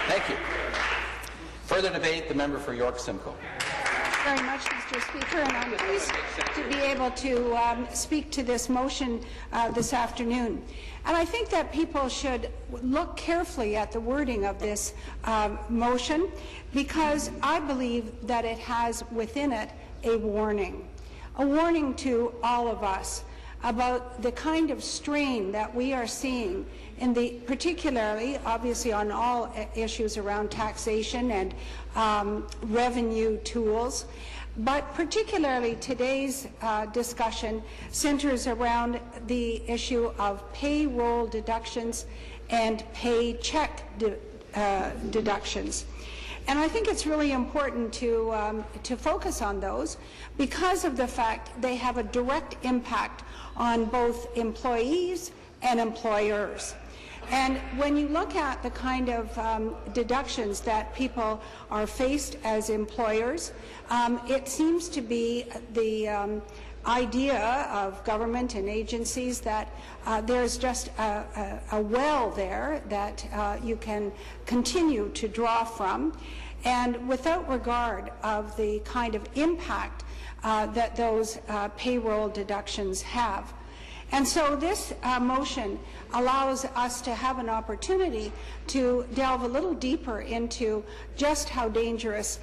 Thank you. Further debate, the member for York-Simcoe. Very much, Mr. Speaker, and I'm pleased to be able to speak to this motion this afternoon. And I think that people should look carefully at the wording of this motion, because I believe that it has within it a warning to all of us about the kind of strain that we are seeing in the, particularly, obviously on all issues around taxation and revenue tools, but particularly today's discussion centers around the issue of payroll deductions and paycheck deductions. And I think it's really important to focus on those because of the fact they have a direct impact on both employees and employers. And when you look at the kind of deductions that people are faced as employers, it seems to be the idea of government and agencies that there's just a well there that you can continue to draw from, and without regard of the kind of impact that those payroll deductions have. And so this motion allows us to have an opportunity to delve a little deeper into just how dangerous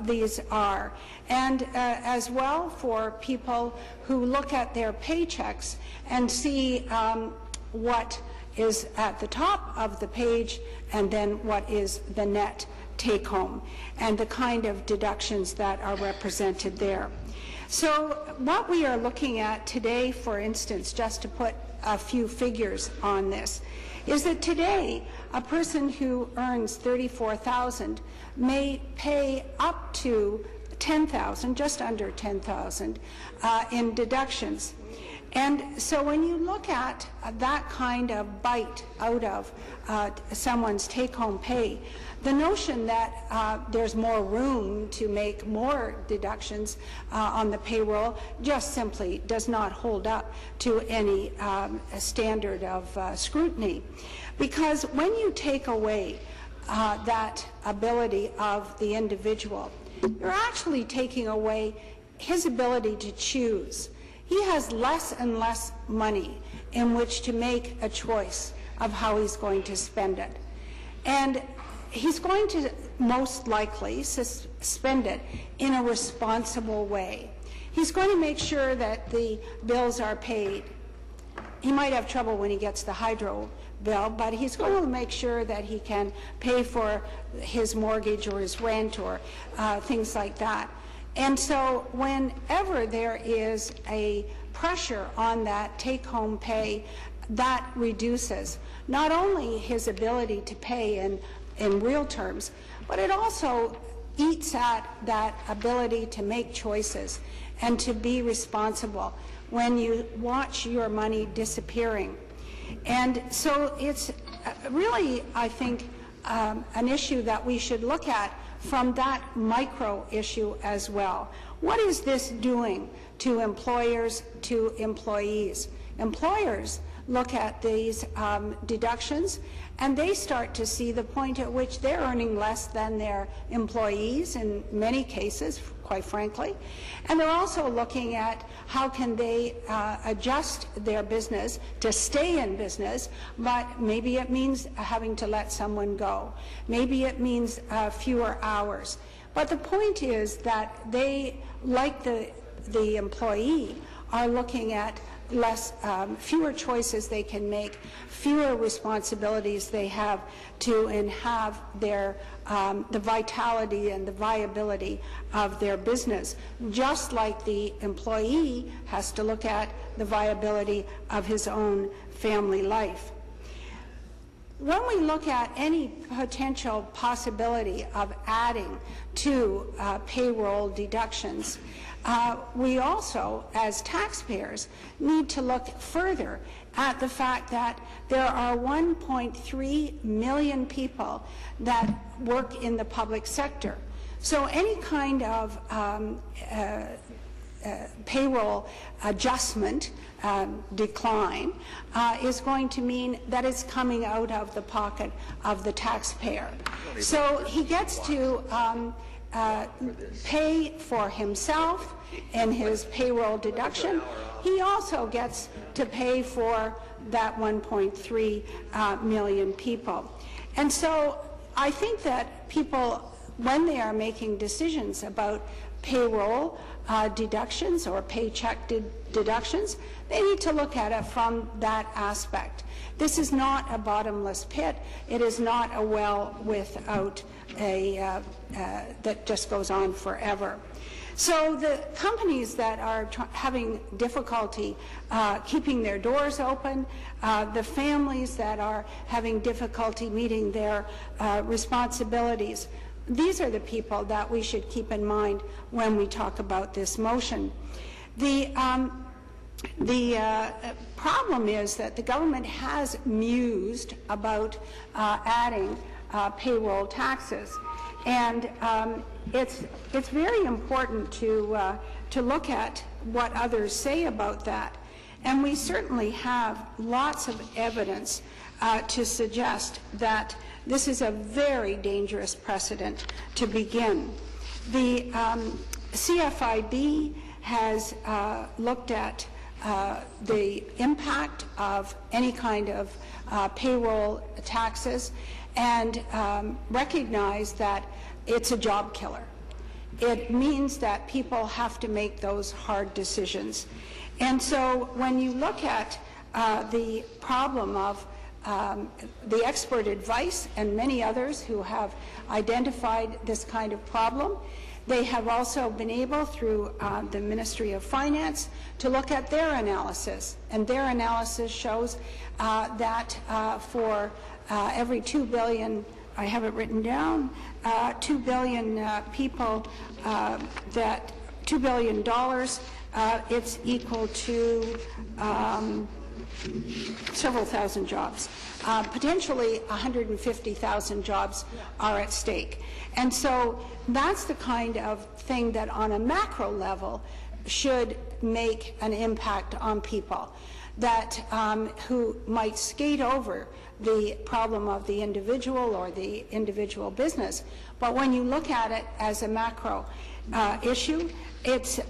these are. And as well for people who look at their paychecks and see what is at the top of the page and then what is the net take-home and the kind of deductions that are represented there. So what we are looking at today, for instance, just to put a few figures on this, is that today a person who earns $34,000 may pay up to $10,000, just under $10,000 in deductions. And so when you look at that kind of bite out of someone's take-home pay, the notion that there's more room to make more deductions on the payroll just simply does not hold up to any standard of scrutiny. Because when you take away that ability of the individual, you're actually taking away his ability to choose. He has less and less money in which to make a choice of how he's going to spend it. And he's going to most likely spend it in a responsible way. He's going to make sure that the bills are paid. He might have trouble when he gets the hydro bill, but he's going to make sure that he can pay for his mortgage or his rent or things like that. And so whenever there is a pressure on that take-home pay, that reduces not only his ability to pay in real terms, but it also eats at that ability to make choices and to be responsible when you watch your money disappearing. And so it's really, I think, an issue that we should look at from that micro issue as well. What is this doing to employers, to employees? Employers look at these deductions and they start to see the point at which they're earning less than their employees in many cases, quite frankly. And they're also looking at how can they adjust their business to stay in business, but maybe it means having to let someone go. Maybe it means fewer hours. But the point is that they, like the employee, are looking at fewer choices they can make, fewer responsibilities they have to have their the vitality and the viability of their business, just like the employee has to look at the viability of his own family life. When we look at any potential possibility of adding to payroll deductions, we also, as taxpayers, need to look further at the fact that there are 1.3 million people that work in the public sector. So any kind of payroll adjustment decline is going to mean that it's coming out of the pocket of the taxpayer. So he gets to pay for himself in his payroll deduction. He also gets to pay for that 1.3 million people. And so I think that people, when they are making decisions about payroll deductions or paycheck deductions, they need to look at it from that aspect. This is not a bottomless pit. It is not a well without a that just goes on forever. So the companies that are having difficulty keeping their doors open, the families that are having difficulty meeting their responsibilities, these are the people that we should keep in mind when we talk about this motion. The problem is that the government has mused about adding payroll taxes, and it's very important to look at what others say about that. And we certainly have lots of evidence to suggest that this is a very dangerous precedent to begin. The CFIB has looked at the impact of any kind of payroll taxes and recognized that it's a job killer. It means that people have to make those hard decisions. And so when you look at the problem of the expert advice and many others who have identified this kind of problem, they have also been able, through the Ministry of Finance, to look at their analysis. And their analysis shows that for every 2 billion, I have it written down, 2 billion people, that $2 billion, it's equal to several thousand jobs. Potentially 150,000 jobs are at stake. And so that's the kind of thing that on a macro level should make an impact on people that who might skate over the problem of the individual or the individual business. But when you look at it as a macro issue, it's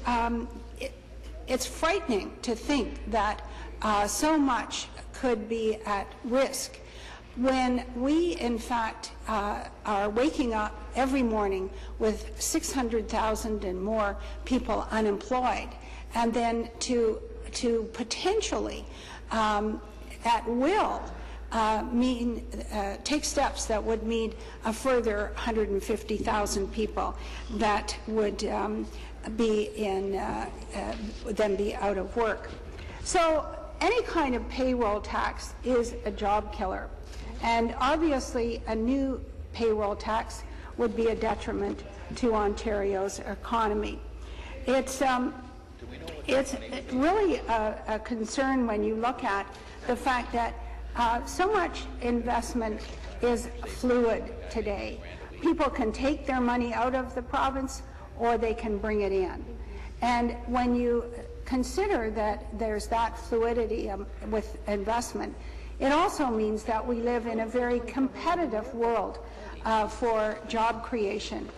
frightening to think that so much could be at risk when we, in fact, are waking up every morning with 600,000 and more people unemployed, and then to potentially, at will, take steps that would mean a further 150,000 people that would be out of work. So any kind of payroll tax is a job killer, and obviously a new payroll tax would be a detriment to Ontario's economy. It's really a concern when you look at the fact that so much investment is fluid today. People can take their money out of the province or they can bring it in. And when you consider that there's that fluidity with investment, it also means that we live in a very competitive world for job creation.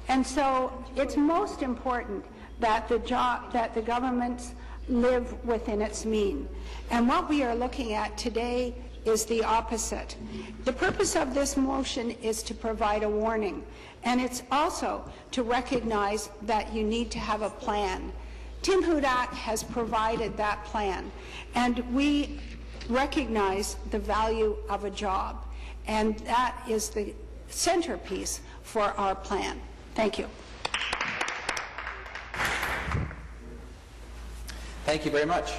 And so it's most important that the governments live within its mean. And what we are looking at today is the opposite. The purpose of this motion is to provide a warning, and it's also to recognize that you need to have a plan. Tim Hudak has provided that plan, and we recognize the value of a job, and that is the centerpiece for our plan. Thank you. Thank you very much.